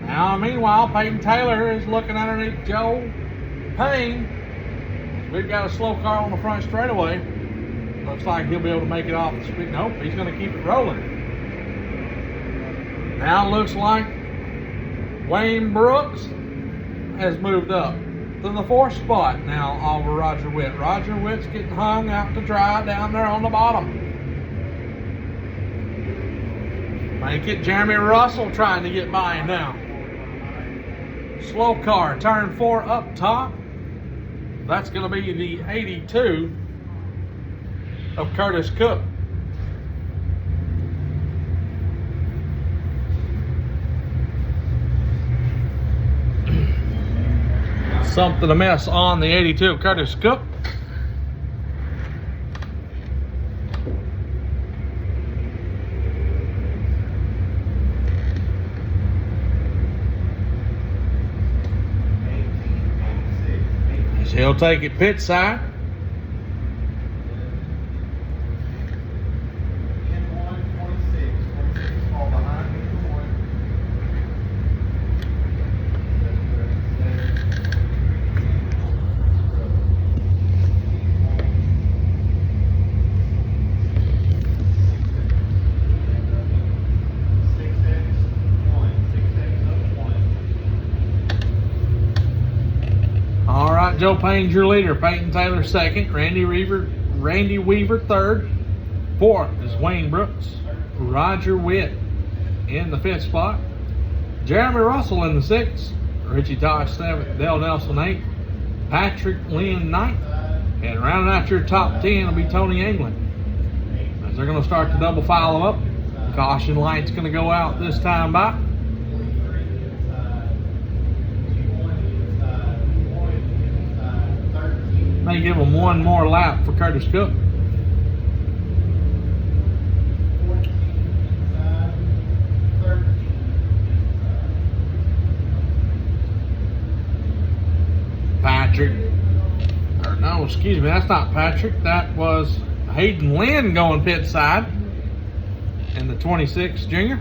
Now, meanwhile, Peyton Taylor is looking underneath Joe Payne. We've got a slow car on the front straightaway. Looks like he'll be able to make it off the speed. Nope, he's going to keep it rolling. Now it looks like Wayne Brooks has moved up to the 4th spot now over Roger Witt. Roger Witt's getting hung out to dry down there on the bottom. Make it Jeremy Russell trying to get by him now. Slow car, turn 4 up top. That's going to be the 82 of Curtis Cook. Something to miss on the 82 of Curtis Cook. He'll take it pit side. Joe Payne's your leader. Peyton Taylor second. Randy Weaver third. 4th is Wayne Brooks. Roger Witt in the 5th spot. Jeremy Russell in the 6th. Richie Tosh 7th. Dale Nelson 8th. Patrick Lynn 9th. And rounding out your top 10 will be Tony England. As they're going to start to double file them up. Caution light's going to go out this time by. May give him one more lap for Curtis Cook. Patrick, or no, excuse me, that's not Patrick. That was Hayden Lynn going pit side in the 26 junior.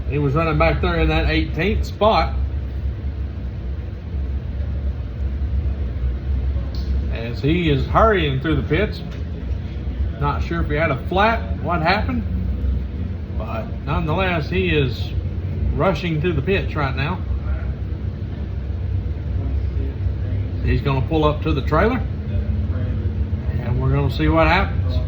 He was running back there in that 18th spot. As he is hurrying through the pits. Not sure if he had a flat, what happened, but nonetheless, he is rushing through the pits right now. He's going to pull up to the trailer, and we're going to see what happens.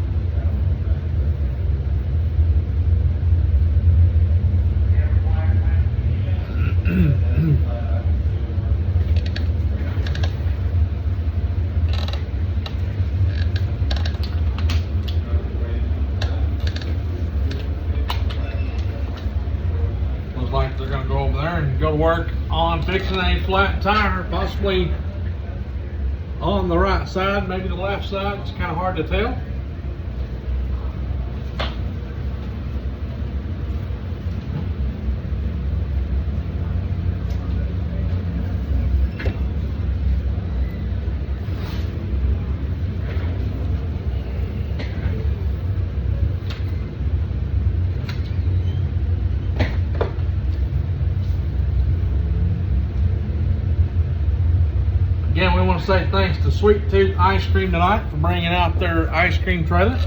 Looks like they're going to go over there and go to work on fixing a flat tire, possibly on the right side, maybe the left side. It's kind of hard to tell. Again, we want to say thanks to Sweet Tooth Ice Cream tonight for bringing out their ice cream trailer.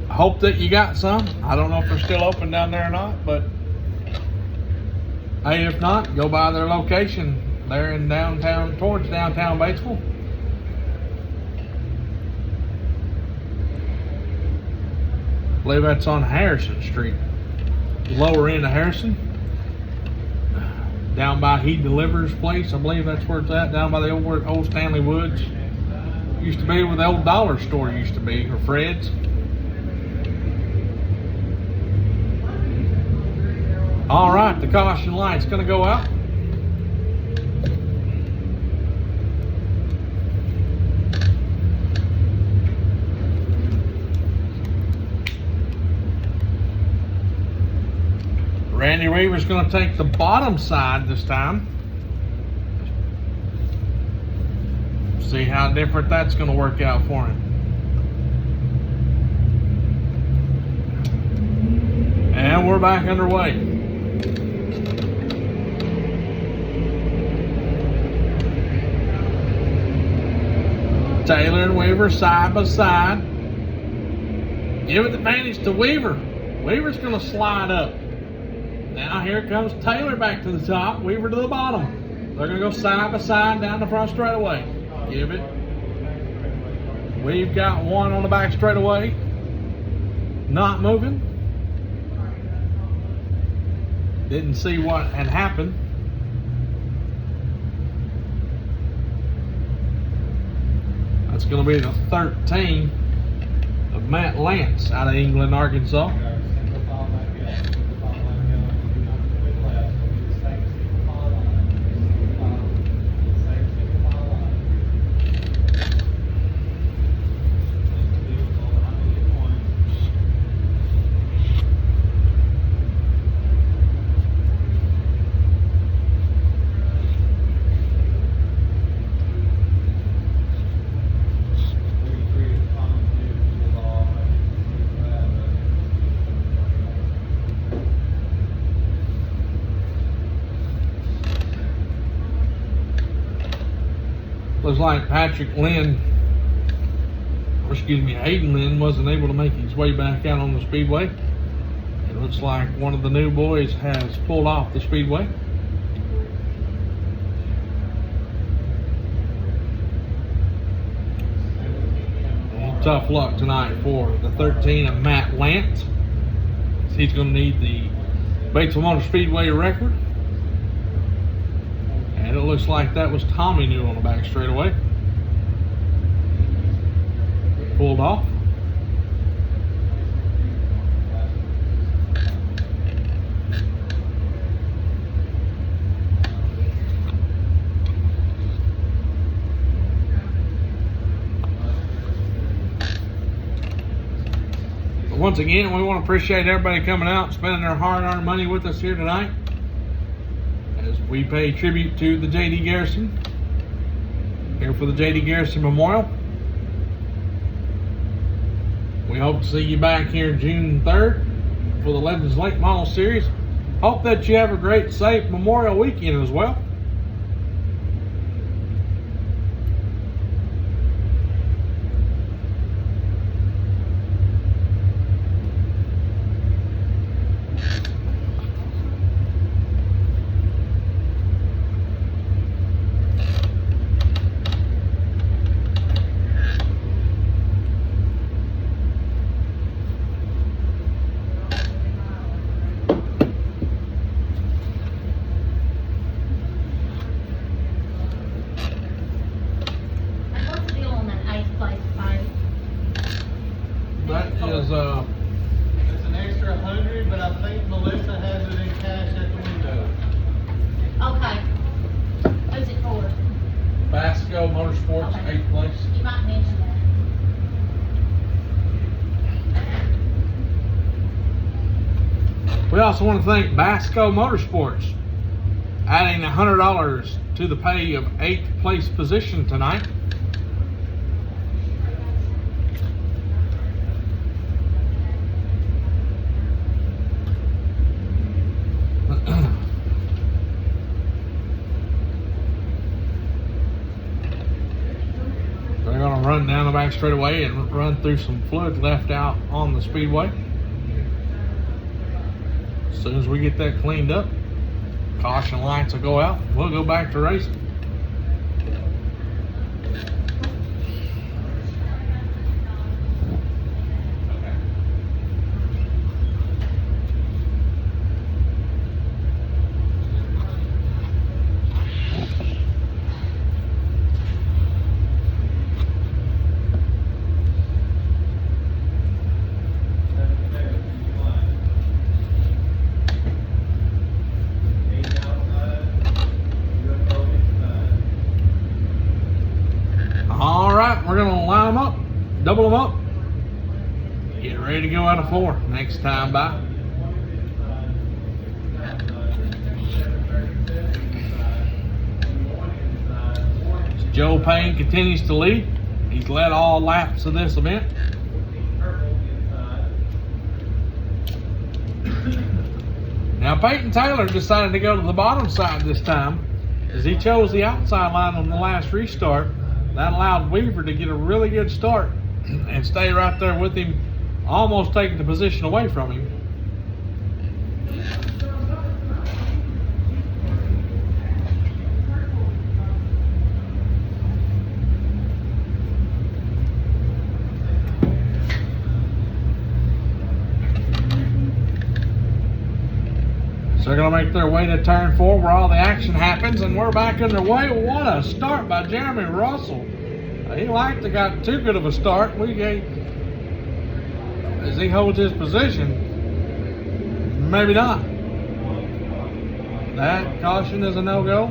I hope that you got some. I don't know if they're still open down there or not, but hey, if not, go by their location there in downtown, towards downtown Batesville. I believe that's on Harrison Street, lower end of Harrison. Down by He Delivers place, I believe that's where it's at, down by the old Stanley Woods. Used to be where the old dollar store used to be, or Fred's. All right, the caution light's gonna go out. Randy Weaver's going to take the bottom side this time. See how different that's going to work out for him. And we're back underway. Taylor and Weaver side by side. Give it the advantage to Weaver. Weaver's going to slide up. Now here comes Taylor back to the top, Weaver to the bottom. They're going to go side by side down the front straightaway. Give it. We've got one on the back straightaway. Not moving. Didn't see what had happened. That's going to be the 13 of Matt Lance out of England, Arkansas. Looks like Patrick Lynn, or excuse me, Hayden Lynn wasn't able to make his way back out on the speedway. It looks like one of the new boys has pulled off the speedway. And tough luck tonight for the 13 of Matt Lance. He's going to need the Batesville Motor Speedway record. And it looks like that was Tommy New on the back straightaway. Pulled off. Once again, we want to appreciate everybody coming out and spending their hard-earned money with us here tonight as we pay tribute to the J.D. Garrison here for the J.D. Garrison Memorial. We hope to see you back here June 3rd for the Legends Late Model Series. Hope that you have a great, safe Memorial weekend as well. And what's the deal on that 8th place fight? That is, It's an extra 100, but I think Melissa has it in cash at the window. Okay. Who's it for? Basco Motorsports, Okay. 8th place. You might mention that. We also want to thank Basco Motorsports, adding $100 to the pay of 8th place position tonight. They're going to run down the back straightaway and run through some fluid left out on the speedway. As soon as we get that cleaned up, caution lights will go out. We'll go back to racing. All right, we're gonna line them up, double them up, get ready to go out of 4 next time by. Joe Payne continues to lead. He's led all laps of this event. Now Peyton Taylor decided to go to the bottom side this time as he chose the outside line on the last restart. That allowed Weaver to get a really good start and stay right there with him, almost taking the position away from him. So they're going to make their way to turn 4 where all the action happens, and we're back underway. What a start by Jeremy Russell. He liked to got too good of a start. As he holds his position, maybe not. That caution is a no-go.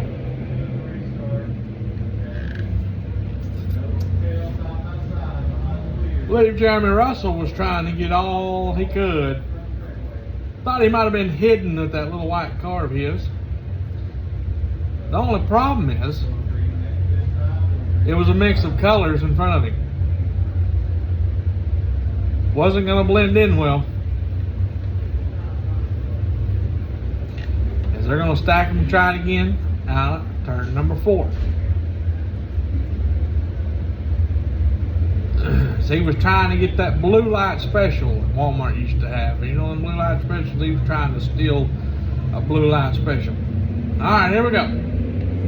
I believe Jeremy Russell was trying to get all he could. Thought he might have been hidden with that little white car of his. The only problem is, it was a mix of colors in front of him. Wasn't going to blend in well. As they're going to stack them and try it again out of turn number 4. So he was trying to get that blue light special that Walmart used to have. You know, the blue light specials, he was trying to steal a blue light special. All right, here we go.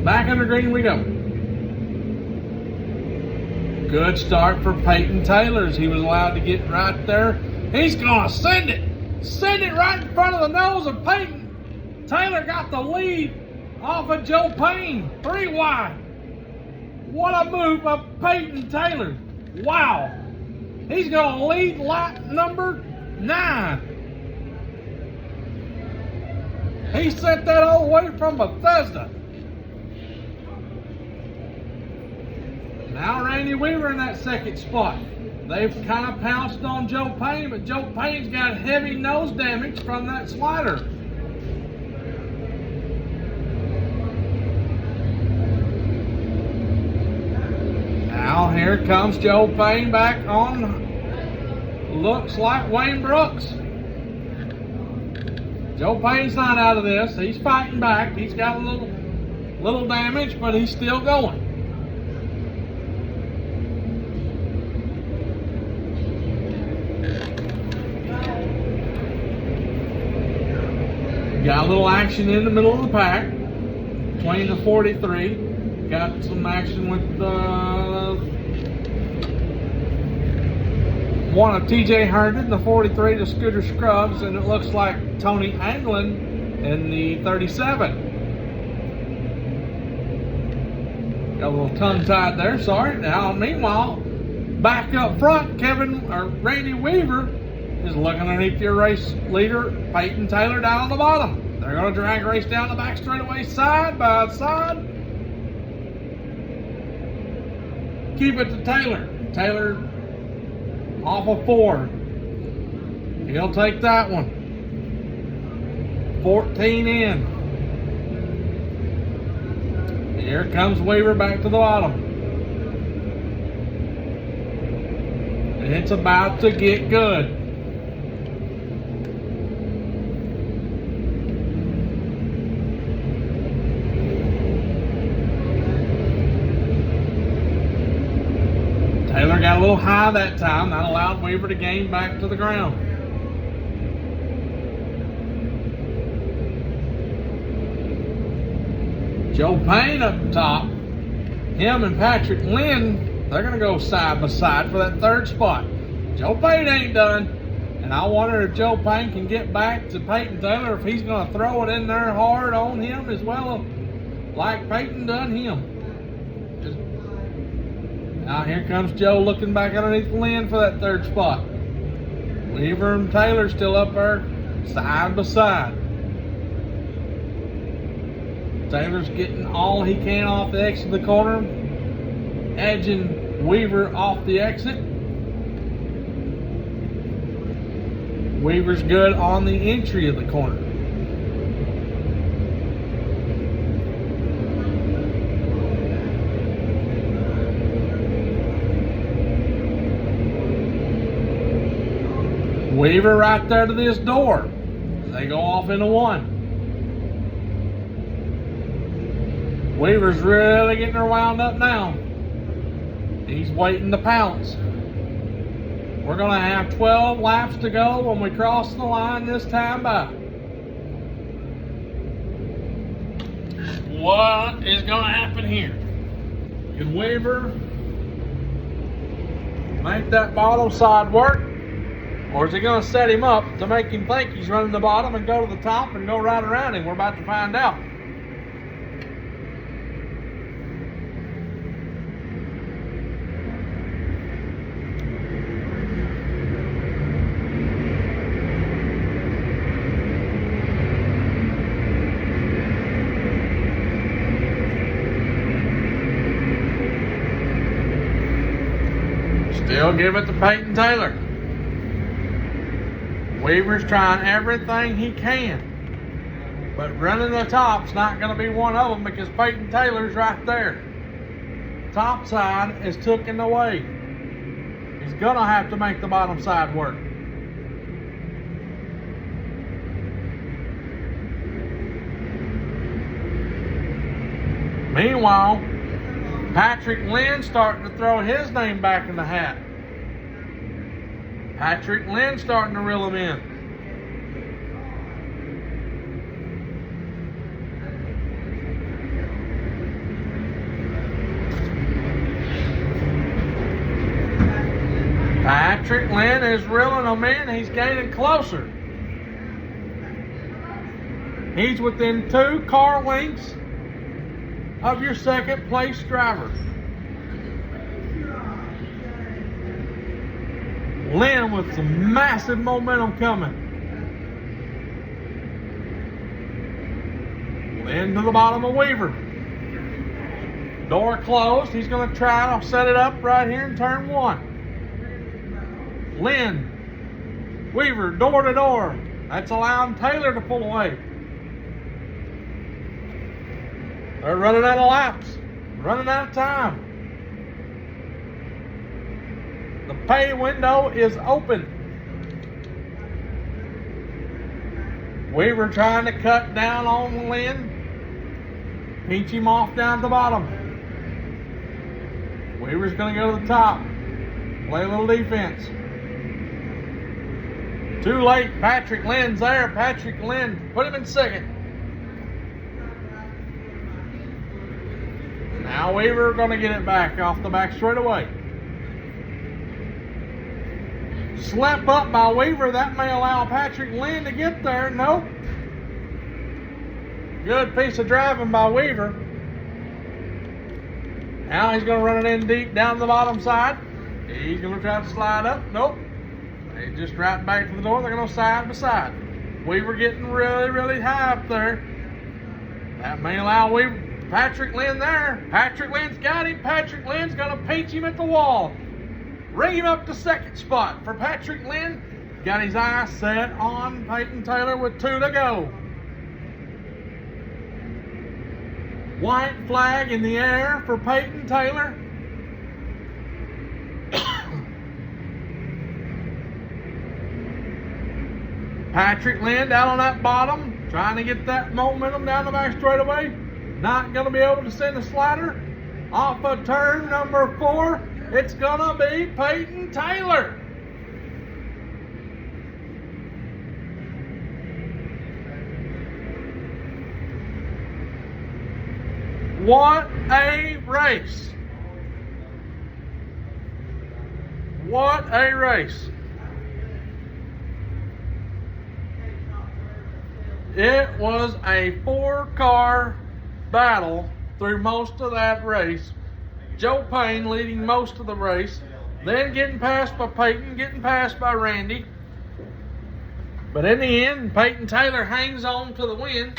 Back under green we go. Good start for Peyton Taylor as he was allowed to get right there. He's going to send it. Send it right in front of the nose of Peyton. Taylor got the lead off of Joe Payne. 3 wide. What a move by Peyton Taylor. Wow. He's going to lead lap number 9. He set that all the way from Bethesda. Now Randy Weaver in that second spot. they've kind of pounced on Joe Payne, but Joe Payne's got heavy nose damage from that slider. Now here comes Joe Payne back on. Looks like Wayne Brooks. Joe Payne's not out of this. He's fighting back. He's got a little damage, but he's still going. Got a little action in the middle of the pack between the 43. Got some action with one of TJ Herndon, the 43, the Scooter Scrubs, and it looks like Tony Anglin in the 37. Got a little tongue-tied there, sorry. Now, meanwhile, back up front, Randy Weaver is looking underneath your race leader, Peyton Taylor, down on the bottom. They're going to drag race down the back straightaway, side by side. Keep it to Taylor. Taylor off of 4. He'll take that one. 14 in. Here comes Weaver back to the bottom. And it's about to get good. Taylor got a little high that time. That allowed Weaver to gain back to the ground. Joe Payne up top. Him and Patrick Lynn, they're going to go side by side for that third spot. Joe Payne ain't done. And I wonder if Joe Payne can get back to Peyton Taylor, if he's going to throw it in there hard on him as well, like Peyton done him. Now here comes Joe looking back underneath Lynn for that third spot. Weaver and Taylor still up there side by side. Taylor's getting all he can off the exit of the corner, edging Weaver off the exit. Weaver's good on the entry of the corner. Weaver right there to this door. They go off into 1. Weaver's really getting her wound up now. He's waiting to pounce. We're going to have 12 laps to go when we cross the line this time by. What is going to happen here? Can Weaver make that bottom side work? Or is he going to set him up to make him think he's running the bottom and go to the top and go right around him? We're about to find out. Still give it to Peyton Taylor. Weaver's trying everything he can, but running the top's not going to be one of them because Peyton Taylor's right there. Top side is taken away. He's going to have to make the bottom side work. Meanwhile, Patrick Lynn starting to throw his name back in the hat. Patrick Lynn starting to reel him in. Patrick Lynn is reeling him in. He's gaining closer. He's within 2 car lengths of your second place driver. Lynn with some massive momentum coming. Lynn to the bottom of Weaver. Door closed. He's going to try to set it up right here in turn 1. Lynn Weaver, door to door. That's allowing Taylor to pull away. They're running out of laps, running out of time. The pay window is open. Weaver trying to cut down on Lynn. Pinch him off down at the bottom. Weaver's going to go to the top. Play a little defense. Too late. Patrick Lynn's there. Patrick Lynn, put him in second. Now Weaver going to get it back off the back straightaway. Slap up by Weaver. That may allow Patrick Lynn to get there. Nope. Good piece of driving by Weaver. Now he's going to run it in deep down the bottom side. He's going to try to slide up. Nope. He's just right back to the door. They're going to side by side. Weaver getting really, really high up there. That may allow Weaver. Patrick Lynn there. Patrick Lynn's got him. Patrick Lynn's going to pinch him at the wall. Bring him up to second spot for Patrick Lynn. Got his eyes set on Peyton Taylor with 2 to go. White flag in the air for Peyton Taylor. Patrick Lynn down on that bottom, trying to get that momentum down the back straightaway. Not going to be able to send a slider. Off of turn number 4, it's going to be Peyton Taylor. What a race. What a race. It was a 4-car battle through most of that race. Joe Payne leading most of the race, then getting passed by Peyton, getting passed by Randy. But in the end, Peyton Taylor hangs on to the win.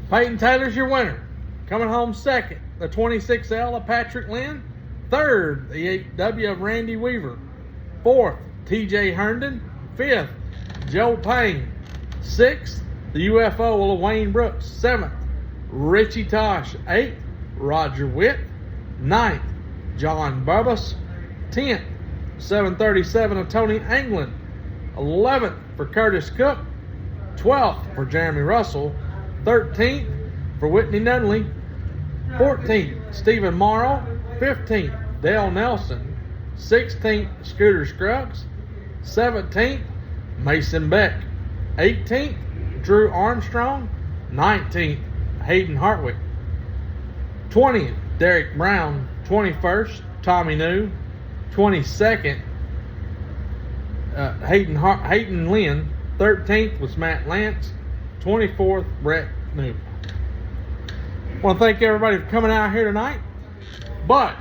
Peyton Taylor's your winner. Coming home second, the 26L of Patrick Lynn. Third, the 8W of Randy Weaver. Fourth, TJ Herndon. Fifth, Joe Payne. Sixth, the UFO of Wayne Brooks. Seventh, Richie Tosh. Eighth, Roger Witt. Ninth, John Bubbas. 10th, 737 of Tony Anglin. 11th for Curtis Cook. 12th for Jeremy Russell. 13th for Whitney Nunley. 14th, Stephen Morrow. 15th, Dale Nelson. 16th, Scooter Scruggs. 17th, Mason Beck. 18th, Drew Armstrong. 19th, Hayden Hartwick. 20th, Derek Brown. 21st, Tommy New. 22nd, Hayden Lynn. 13th was Matt Lance. 24th, Brett New. I want to thank everybody for coming out here tonight. But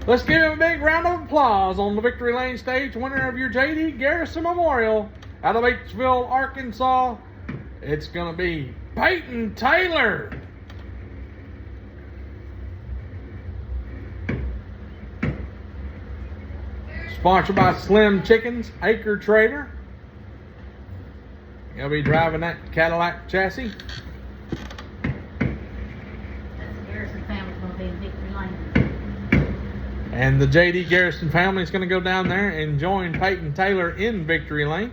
let's give him a big round of applause on the Victory Lane stage. Winner of your J.D. Garrison Memorial out of Batesville, Arkansas. It's going to be Peyton Taylor. Sponsored by Slim Chickens, Acre Trader. He'll be driving that Cadillac chassis. Garrison family's gonna be in Victory Lane. And the J.D. Garrison family is going to go down there and join Peyton Taylor in Victory Lane.